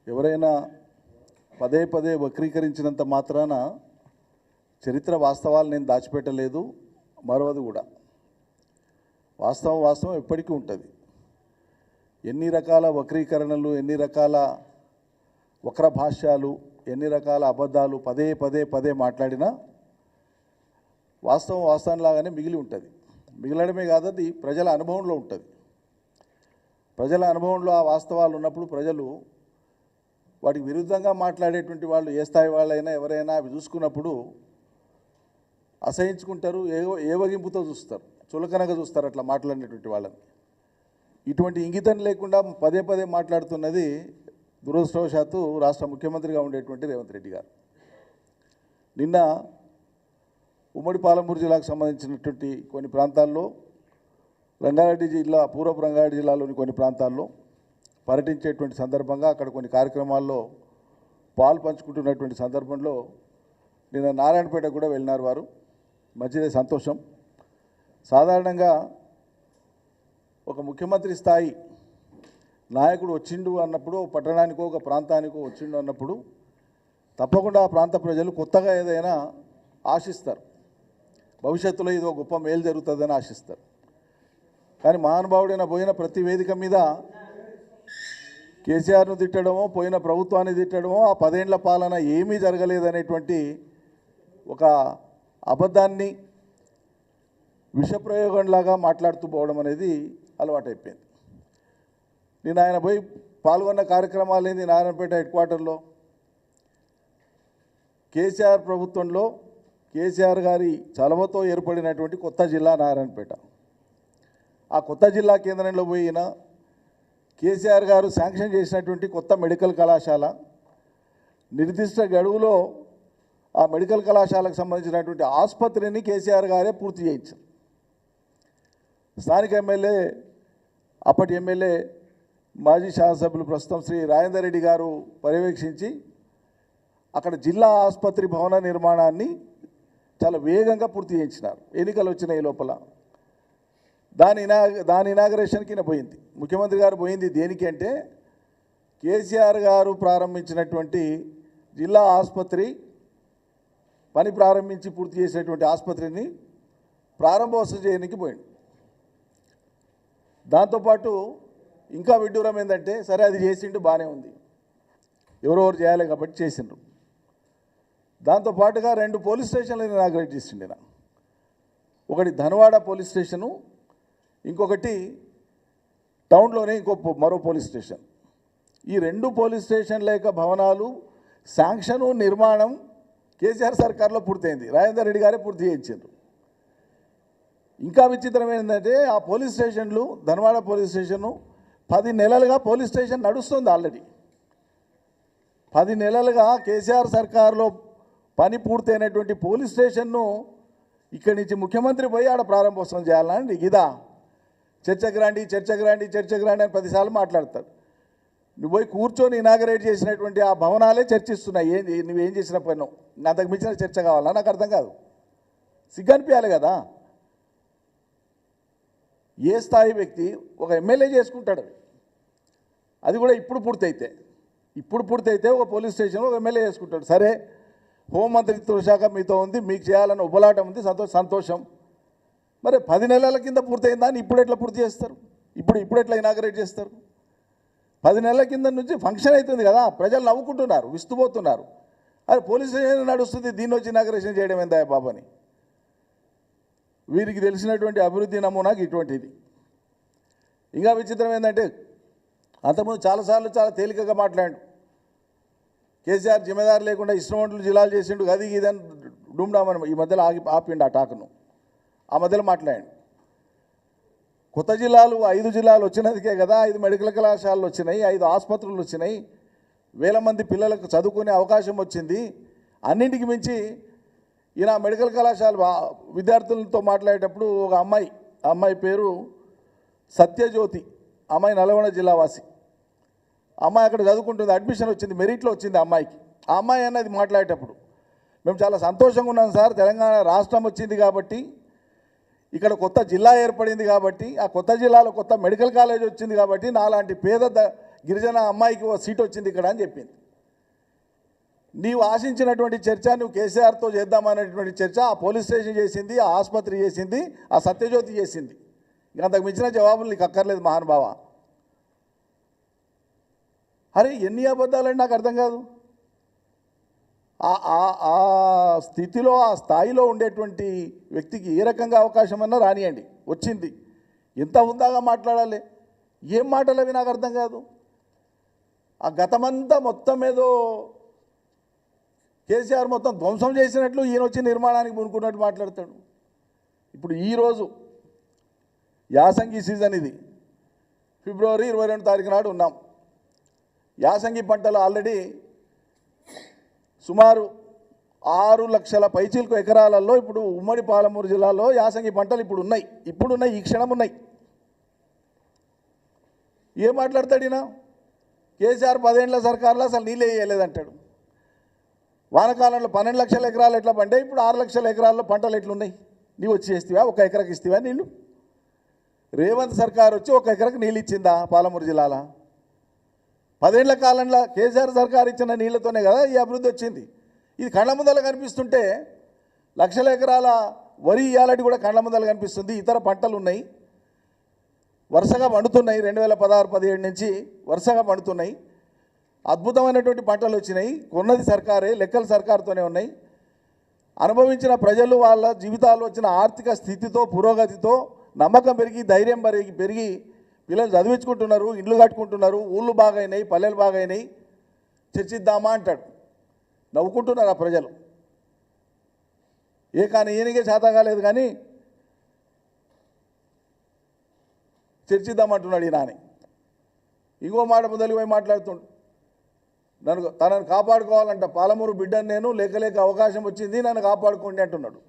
ఎవరైనా పదే పదే వక్రీకరించినంత మాత్రాన చరిత్ర వాస్తవాలు నేను దాచిపెట్టలేదు, మరవది కూడా. వాస్తవం ఎప్పటికీ ఉంటుంది. ఎన్ని రకాల వక్రీకరణలు, ఎన్ని రకాల వక్ర భాష్యాలు, ఎన్ని రకాల అబద్ధాలు పదే మాట్లాడినా వాస్తవంలాగానే మిగిలి ఉంటుంది. మిగిలడమే కాదు, అది ప్రజల అనుభవంలో ఉంటుంది. ప్రజల అనుభవంలో ఆ వాస్తవాలు ఉన్నప్పుడు ప్రజలు వాటికి విరుద్ధంగా మాట్లాడేటువంటి వాళ్ళు ఏ స్థాయి వాళ్ళైనా ఎవరైనా అవి చూసుకున్నప్పుడు అసహించుకుంటారు, ఏవగింపుతో చూస్తారు, చులకనగా చూస్తారు అట్లా మాట్లాడినటువంటి వాళ్ళని. ఇటువంటి ఇంగితం లేకుండా పదే మాట్లాడుతున్నది దురదృష్టవశాత్తు రాష్ట్ర ముఖ్యమంత్రిగా ఉండేటువంటి రేవంత్ రెడ్డి గారు. నిన్న ఉమ్మడి పాలమూరు జిల్లాకు సంబంధించినటువంటి కొన్ని ప్రాంతాల్లో, రంగారెడ్డి జిల్లా, పూర్వపు రంగారెడ్డి జిల్లాలోని కొన్ని ప్రాంతాల్లో పర్యటించేటువంటి సందర్భంగా అక్కడ కొన్ని కార్యక్రమాల్లో పాలు పంచుకుంటున్నటువంటి సందర్భంలో నిన్న నారాయణపేట కూడా వెళ్ళినారు వారు. మంచిదే, సంతోషం. సాధారణంగా ఒక ముఖ్యమంత్రి స్థాయి నాయకుడు వచ్చిండు అన్నప్పుడు, పట్టణానికో ఒక ప్రాంతానికో వచ్చిండు అన్నప్పుడు తప్పకుండా ఆ ప్రాంత ప్రజలు కొత్తగా ఏదైనా ఆశిస్తారు, భవిష్యత్తులో ఇదో గొప్ప మేలు జరుగుతుందని ఆశిస్తారు. కానీ మహానుభావుడైన పోయిన ప్రతి వేదిక మీద కేసీఆర్ను తిట్టడమో, పోయిన ప్రభుత్వాన్ని తిట్టడమో, ఆ 10 ఏళ్ల పాలన ఏమీ జరగలేదనేటువంటి ఒక అబద్ధాన్ని విషప్రయోగంలాగా మాట్లాడుతూ పోవడం అనేది అలవాటైపోయింది. నేను ఆయన పోయి పాల్గొన్న కార్యక్రమాలు ఏంది? నారాయణపేట హెడ్ క్వార్టర్లో కేసీఆర్ ప్రభుత్వంలో కేసీఆర్ గారి చలవతో ఏర్పడినటువంటి కొత్త జిల్లా నారాయణపేట. ఆ కొత్త జిల్లా కేంద్రంలో పోయిన కేసీఆర్ గారు శాంక్షన్ చేసినటువంటి కొత్త మెడికల్ కళాశాల, నిర్దిష్ట గడువులో ఆ మెడికల్ కళాశాలకు సంబంధించినటువంటి ఆసుపత్రిని కేసీఆర్ గారే పూర్తి చేయించారు. స్థానిక ఎమ్మెల్యే, అప్పటి ఎమ్మెల్యే, మాజీ శాసనసభ్యులు ప్రస్తుతం శ్రీ రాజేందర్ రెడ్డి గారు పర్యవేక్షించి అక్కడ జిల్లా ఆసుపత్రి భవన నిర్మాణాన్ని చాలా వేగంగా పూర్తి చేయించినారు. ఎన్నికలు వచ్చినాయి లోపల. దాని ఇనాగరేషన్కి పోయింది ముఖ్యమంత్రి గారు. పోయింది దేనికి అంటే, కేసీఆర్ గారు ప్రారంభించినటువంటి జిల్లా ఆసుపత్రి పని ప్రారంభించి పూర్తి చేసేటువంటి ఆసుపత్రిని ప్రారంభోత్సవం చేయడానికి పోయింది. దాంతోపాటు ఇంకా విడ్డూరం ఏంటంటే, సరే అది చేసిండు, బాగానే ఉంది, ఎవరెవరు చేయాలి కాబట్టి చేసిండ్రు. దాంతోపాటుగా 2 పోలీస్ స్టేషన్లను ఇనాగరేట్ చేసిండు. ఒకటి ధనవాడ పోలీస్ స్టేషను, ఇంకొకటి టౌన్లోనే మరో పోలీస్ స్టేషన్. ఈ 2 పోలీస్ స్టేషన్ల యొక్క భవనాలు శాంక్షను, నిర్మాణం కేసీఆర్ సర్కార్లో పూర్తయింది. రాజేందర్ రెడ్డి గారే పూర్తి చేయించారు. ఇంకా విచిత్రం ఏంటంటే, ఆ పోలీస్ స్టేషన్లు, ధనవాడ పోలీస్ స్టేషను 10 నెలలుగా పోలీస్ స్టేషన్ నడుస్తుంది. ఆల్రెడీ 10 నెలలుగా కేసీఆర్ సర్కార్లో పని పూర్తయినటువంటి పోలీస్ స్టేషన్ను ఇక్కడి నుంచి ముఖ్యమంత్రి పోయి ఆడ ప్రారంభోత్సవం చేయాలండి. ఇదా చర్చకు రండి అని 10 సార్లు మాట్లాడతారు. నువ్వు పోయి కూర్చొని ఇనాగరేట్ చేసినటువంటి ఆ భవనాలే చర్చిస్తున్నాయి. నువ్వేం చేసిన పని, అంతకు మించిన చర్చ కావాలా? నాకు అర్థం కాదు. సిగ్గనిపించాలి కదా. ఏ స్థాయి వ్యక్తి ఒక ఎమ్మెల్యే చేసుకుంటాడు, అది కూడా ఇప్పుడు పూర్తయితే ఒక పోలీస్ స్టేషన్లో ఒక ఎమ్మెల్యే చేసుకుంటాడు. సరే, హోంమంత్రిత్వ శాఖ మీతో ఉంది, మీకు చేయాలని ఉబలాటం ఉంది, సంతోషం. మరి 10 నెలల కింద పూర్తయిందా అని ఇప్పుడు ఎట్లా పూర్తి చేస్తారు? ఇప్పుడు ఎట్లా ఇనాగరేట్ చేస్తారు? 10 నెలల కింద నుంచి ఫంక్షన్ అవుతుంది కదా, ప్రజలు నవ్వుకుంటున్నారు, విస్తుపోతున్నారు. అది పోలీస్ స్టేషన్ నడుస్తుంది, దీన్ని వచ్చి ఇనాగరేషన్ చేయడం ఏందా బాబని. వీరికి తెలిసినటువంటి అభివృద్ధి నమూనాకి ఇటువంటిది. ఇంకా విచిత్రం ఏంటంటే, అంతకుముందు చాలాసార్లు చాలా తేలికగా మాట్లాడు. కేసీఆర్ జిమ్మేదారు లేకుండా ఇష్టమంటులు జిల్లాలు చేసిండు, అది ఇదని డుమ్డామని ఈ మధ్యలో ఆపిండు ఆ టాకును. ఆ మధ్యలో మాట్లాడాడు. కొత్త జిల్లాలు 5 జిల్లాలు వచ్చినందుకే కదా 5 మెడికల్ కళాశాలలు వచ్చినాయి, 5 ఆసుపత్రులు వచ్చినాయి, వేల మంది పిల్లలకు చదువుకునే అవకాశం వచ్చింది. అన్నింటికి మించి ఈయన మెడికల్ కళాశాల విద్యార్థులతో మాట్లాడేటప్పుడు ఒక అమ్మాయి పేరు సత్యజ్యోతి, అమ్మాయి నల్గొండ జిల్లావాసి. అమ్మాయి అక్కడ చదువుకుంటుంది, అడ్మిషన్ వచ్చింది, మెరిట్లో వచ్చింది అమ్మాయికి. ఆ అమ్మాయి అన్నది మాట్లాడేటప్పుడు, మేము చాలా సంతోషంగా ఉన్నాం సార్, తెలంగాణ రాష్ట్రం వచ్చింది కాబట్టి, ఇక్కడ కొత్త జిల్లా ఏర్పడింది కాబట్టి, ఆ కొత్త జిల్లాలో కొత్త మెడికల్ కాలేజ్ వచ్చింది కాబట్టి, నాలాంటి పేద గిరిజన అమ్మాయికి ఓ సీట్ వచ్చింది ఇక్కడ అని చెప్పింది. నీవు ఆశించినటువంటి చర్చ నువ్వు కేసీఆర్తో చేద్దామనేటువంటి చర్చ ఆ పోలీస్ స్టేషన్ చేసింది, ఆ ఆసుపత్రి చేసింది, ఆ సత్యజ్యోతి చేసింది. ఇక అంతకు మించిన జవాబులు నీకు అక్కర్లేదు మహానుభావ. అరే ఎన్ని అబద్ధాలండి నాకు అర్థం కాదు. ఆ స్థితిలో ఆ స్థాయిలో ఉండేటువంటి వ్యక్తికి ఏ రకంగా అవకాశం అన్నా రానియండి, వచ్చింది. ఎంత హుందాగా మాట్లాడాలి, ఏం మాటలు అవి నాకు అర్థం కాదు. ఆ గతమంతా మొత్తం ఏదో కేసీఆర్ మొత్తం ధ్వంసం చేసినట్లు ఈయన వచ్చి నిర్మాణానికి పూనుకున్నట్టు మాట్లాడతాడు. ఇప్పుడు ఈరోజు యాసంగి సీజన్, ఇది ఫిబ్రవరి 22 తారీఖు నాడు ఉన్నాం. యాసంగి పంటలు ఆల్రెడీ సుమారు 6 లక్షల పైచీలకు ఎకరాలలో ఇప్పుడు ఉమ్మడి పాలమూరు జిల్లాలో యాసంగి పంటలు ఇప్పుడున్నాయి, ఈ క్షణం ఉన్నాయి. ఏం మాట్లాడతాడు ఈయన? కేసీఆర్ 10 ఏళ్ల సర్కారులో అసలు నీళ్ళే వేయలేదంటాడు. వానకాలంలో 12 లక్షల ఎకరాలు ఎట్లా పండే, ఇప్పుడు 6 లక్షల ఎకరాల్లో పంటలు ఎట్లున్నాయి? నీవు వచ్చి చేస్తావా? 1 ఎకరాకి ఇస్తావా నీళ్ళు? రేవంత్ సర్కార్ వచ్చి 1 ఎకరాకి నీళ్ళు ఇచ్చిందా పాలమూరు జిల్లాలో? 10 ఏళ్ల కాలంలో కేసీఆర్ సర్కార్ ఇచ్చిన నీళ్లతోనే కదా ఈ అభివృద్ధి వచ్చింది. ఇది కళ్ళ ముందల కనిపిస్తుంటే లక్షల ఎకరాల వరి ఇయ్యాలటి కూడా కళ్ళ ముందల కనిపిస్తుంది. ఇతర పంటలు ఉన్నాయి, వరుసగా పండుతున్నాయి. 2016-17 నుంచి వరుసగా పండుతున్నాయి. అద్భుతమైనటువంటి పంటలు వచ్చినాయి. కొన్నది సర్కారే, లెక్కలు సర్కారుతోనే ఉన్నాయి. అనుభవించిన ప్రజలు వాళ్ళ జీవితాల్లో వచ్చిన ఆర్థిక స్థితితో, పురోగతితో నమ్మకం పెరిగి, ధైర్యం పెరిగి పిల్లలు చదివించుకుంటున్నారు, ఇండ్లు కట్టుకుంటున్నారు, ఊళ్ళు బాగైనాయి, పల్లెలు బాగైనాయి, చర్చిద్దామా అంటాడు. నవ్వుకుంటున్నారు ఆ ప్రజలు. కానీ ఈయనకే చేత కాలేదు కానీ చర్చిద్దామంటున్నాడు ఈయన అని. ఇంకో మాట ముందరికి పోయి మాట్లాడుతుండు. తనను కాపాడుకోవాలంట. పాలమూరు బిడ్డను నేను, లేక అవకాశం వచ్చింది, నన్ను కాపాడుకోండి అంటున్నాడు.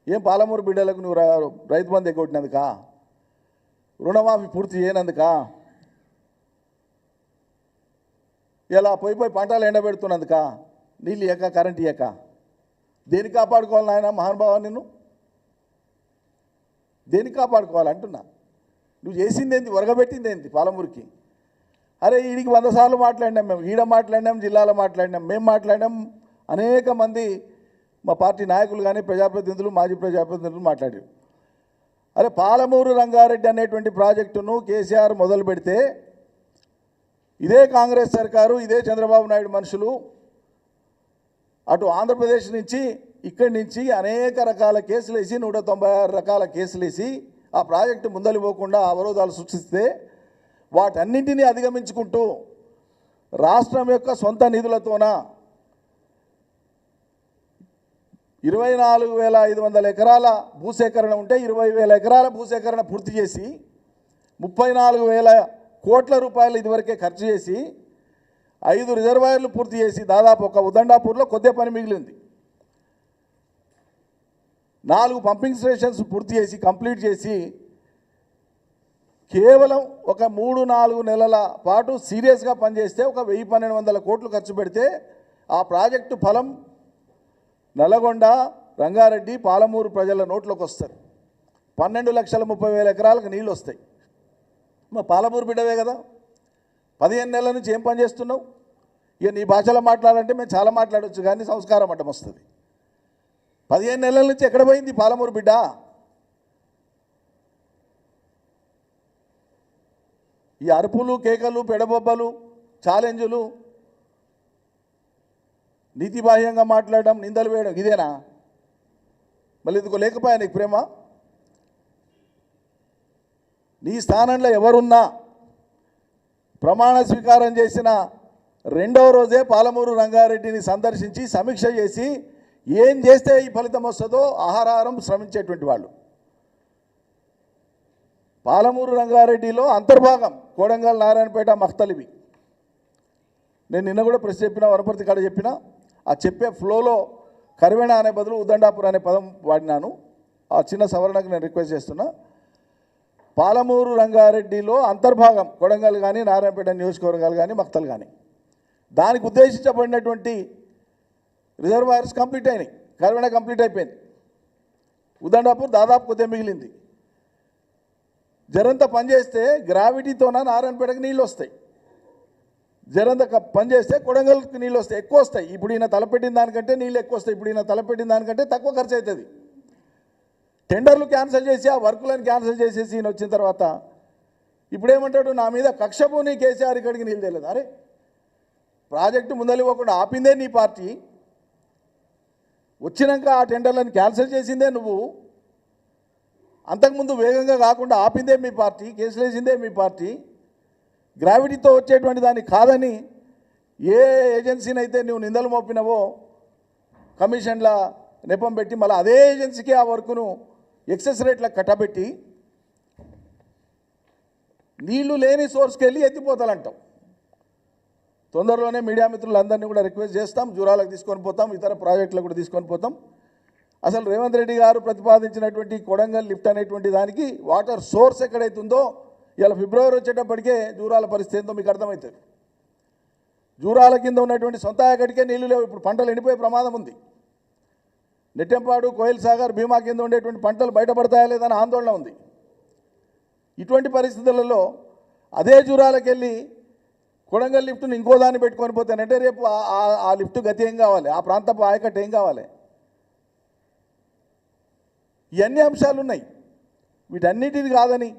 ఏం పాలమూరు బిడ్డలకు నువ్వు రైతు బంధు ఎగ్గొట్టినందుక? రుణమాఫీ పూర్తి చేయనందుక? ఇలా పోయి పంటలు ఎండబెడుతున్నందుక? నీళ్ళు ఇయ్యక, కరెంట్ ఇయ్యక? దేనికి కాపాడుకోవాలి నాయన మహానుభావ? నిన్ను దేనికి కాపాడుకోవాలంటున్నా? నువ్వు చేసింది ఏంటి? ఒరగబెట్టింది ఏంటి పాలమూరుకి? అరే ఈడికి 100 సార్లు మాట్లాడినాం మేము, ఈడ మాట్లాడినాం, జిల్లాలో మాట్లాడినాం, మేము మాట్లాడినాం, అనేక మంది మా పార్టీ నాయకులు కానీ ప్రజాప్రతినిధులు, మాజీ ప్రజాప్రతినిధులు మాట్లాడారు. అరే పాలమూరు రంగారెడ్డి అనేటువంటి ప్రాజెక్టును కేసీఆర్ మొదలు పెడితే ఇదే కాంగ్రెస్ సర్కారు, ఇదే చంద్రబాబు నాయుడు మనుషులు అటు ఆంధ్రప్రదేశ్ నుంచి, ఇక్కడి నుంచి అనేక రకాల కేసులు వేసి 196 రకాల కేసులు వేసి ఆ ప్రాజెక్టు ముందలు పోకుండా అవరోధాలు సృష్టిస్తే వాటన్నింటినీ అధిగమించుకుంటూ రాష్ట్రం యొక్క సొంత నిధులతోన 24,500 ఎకరాల భూసేకరణ ఉంటే 20,000 ఎకరాల భూసేకరణ పూర్తి చేసి 34,000 కోట్ల రూపాయలు ఇదివరకే ఖర్చు చేసి 5 రిజర్వాయర్లు పూర్తి చేసి దాదాపు ఒక ఉదండాపూర్లో కొద్ది పని మిగిలింది. 4 పంపింగ్ స్టేషన్స్ పూర్తి చేసి కంప్లీట్ చేసి కేవలం ఒక 3-4 నెలల పాటు సీరియస్గా పనిచేస్తే ఒక 1,000-1,200 కోట్లు ఖర్చు పెడితే ఆ ప్రాజెక్టు ఫలం నల్గొండ, రంగారెడ్డి, పాలమూరు ప్రజల నోట్లోకి వస్తుంది. 12,30,000 ఎకరాలకు నీళ్ళు వస్తాయి. మా పాలమూరు బిడ్డవే కదా, 15 నెలల నుంచి ఏం పని చేస్తున్నావు? ఇక నీ భాషలో మాట్లాడాలంటే మేము చాలా మాట్లాడవచ్చు కానీ సంస్కారం అడ్డం వస్తుంది. 15 నెలల నుంచి ఎక్కడ పోయింది పాలమూరు బిడ్డ? ఈ అరుపులు, కేకలు, పెడబొబ్బలు, ఛాలెంజులు, నీతిబాహ్యంగా మాట్లాడడం, నిందలు వేయడం ఇదేనా? మళ్ళీ ఎందుకో లేకపోయా నీకు ప్రేమ? నీ స్థానంలో ఎవరున్నా ప్రమాణ స్వీకారం చేసిన 2వ రోజే పాలమూరు రంగారెడ్డిని సందర్శించి సమీక్ష చేసి ఏం చేస్తే ఈ ఫలితం వస్తుందో ఆహారం శ్రమించేటువంటి వాళ్ళు. పాలమూరు రంగారెడ్డిలో అంతర్భాగం కోడంగల్, నారాయణపేట, మఖ్తలివి. నేను నిన్న కూడా ప్రెస్ చెప్పిన, వనపర్తి కాడ చెప్పిన, ఆ చెప్పే ఫ్లోలో కరివేణ అనే బదులు ఉదండాపూర్ అనే పదం వాడినాను. ఆ చిన్న సవరణకు నేను రిక్వెస్ట్ చేస్తున్నా. పాలమూరు రంగారెడ్డిలో అంతర్భాగం కొడంగల్ కానీ, నారాయణపేట నియోజకవర్గాలు కానీ, మఖ్తల్ కానీ, దానికి ఉద్దేశించబడినటువంటి రిజర్వాయర్స్ కంప్లీట్ అయినాయి. కరివేణ కంప్లీట్ అయిపోయింది. ఉదండాపూర్ దాదాపు కొద్దిగా మిగిలింది. జరంతా పనిచేస్తే గ్రావిటీతోన నారాయణపేటకు నీళ్ళు వస్తాయి. జరంత పని చేస్తే కొడంగల్కి నీళ్ళు వస్తాయి, ఎక్కువ వస్తాయి. ఇప్పుడు ఈయన తలపెట్టిన దానికంటే నీళ్ళు ఎక్కువ వస్తాయి. ఇప్పుడు ఈయన తలపెట్టిన దానికంటే తక్కువ ఖర్చు అవుతుంది. టెండర్లు క్యాన్సిల్ చేసి ఆ వర్కులను క్యాన్సిల్ చేసేసి ఈయన వచ్చిన తర్వాత ఇప్పుడేమంటాడు, నా మీద కక్షభూని కేసీఆర్ ఇక్కడికి నీళ్ళు తెలియదు. అరే ప్రాజెక్టు ముందలివ్వకుండా ఆపిందే నీ పార్టీ, వచ్చినాక ఆ టెండర్లను క్యాన్సిల్ చేసిందే నువ్వు, అంతకుముందు వేగంగా కాకుండా ఆపిందే మీ పార్టీ, కేసులు వేసిందే మీ పార్టీ. గ్రావిటీతో వచ్చేటువంటి దాన్ని కాదని ఏ ఏజెన్సీని అయితే నువ్వు నిందలు మోపినవో కమిషన్ల నెపం పెట్టి మళ్ళీ అదే ఏజెన్సీకి ఆ వర్కును ఎక్సెస్ రేట్లకు కట్టబెట్టి నీళ్లు లేని సోర్స్కి వెళ్ళి ఎత్తిపోతాలంటావు. తొందరలోనే మీడియా మిత్రులందరినీ కూడా రిక్వెస్ట్ చేస్తాం, జూరాలకు తీసుకొని పోతాం, ఇతర ప్రాజెక్టులకు కూడా తీసుకొని పోతాం. అసలు రేవంత్ రెడ్డి గారు ప్రతిపాదించినటువంటి కొడంగల్ లిఫ్ట్ అనేటువంటి దానికి వాటర్ సోర్స్ ఎక్కడైతుందో ఇలా ఫిబ్రవరి వచ్చేటప్పటికే జూరాల పరిస్థితి ఏందో మీకు అర్థమవుతుంది. జూరాల కింద ఉన్నటువంటి సొంత ఆయకడికే నీళ్లు లేవు. ఇప్పుడు పంటలు ఎండిపోయే ప్రమాదం ఉంది. నెట్టెంపాడు, కోయిల్ సాగర్, భీమా కింద ఉండేటువంటి పంటలు బయటపడతాయా లేదని ఆందోళన ఉంది. ఇటువంటి పరిస్థితులలో అదే జూరాలకు వెళ్ళి కొడంగల్ లిఫ్ట్ను ఇంకో దాన్ని పెట్టుకొని పోతానంటే రేపు ఆ లిఫ్ట్ గతి ఏం కావాలి, ఆ ప్రాంతపు ఆయకట్టు ఏం కావాలి? ఇవన్నీ అంశాలు ఉన్నాయి. వీటన్నిటిని కాదని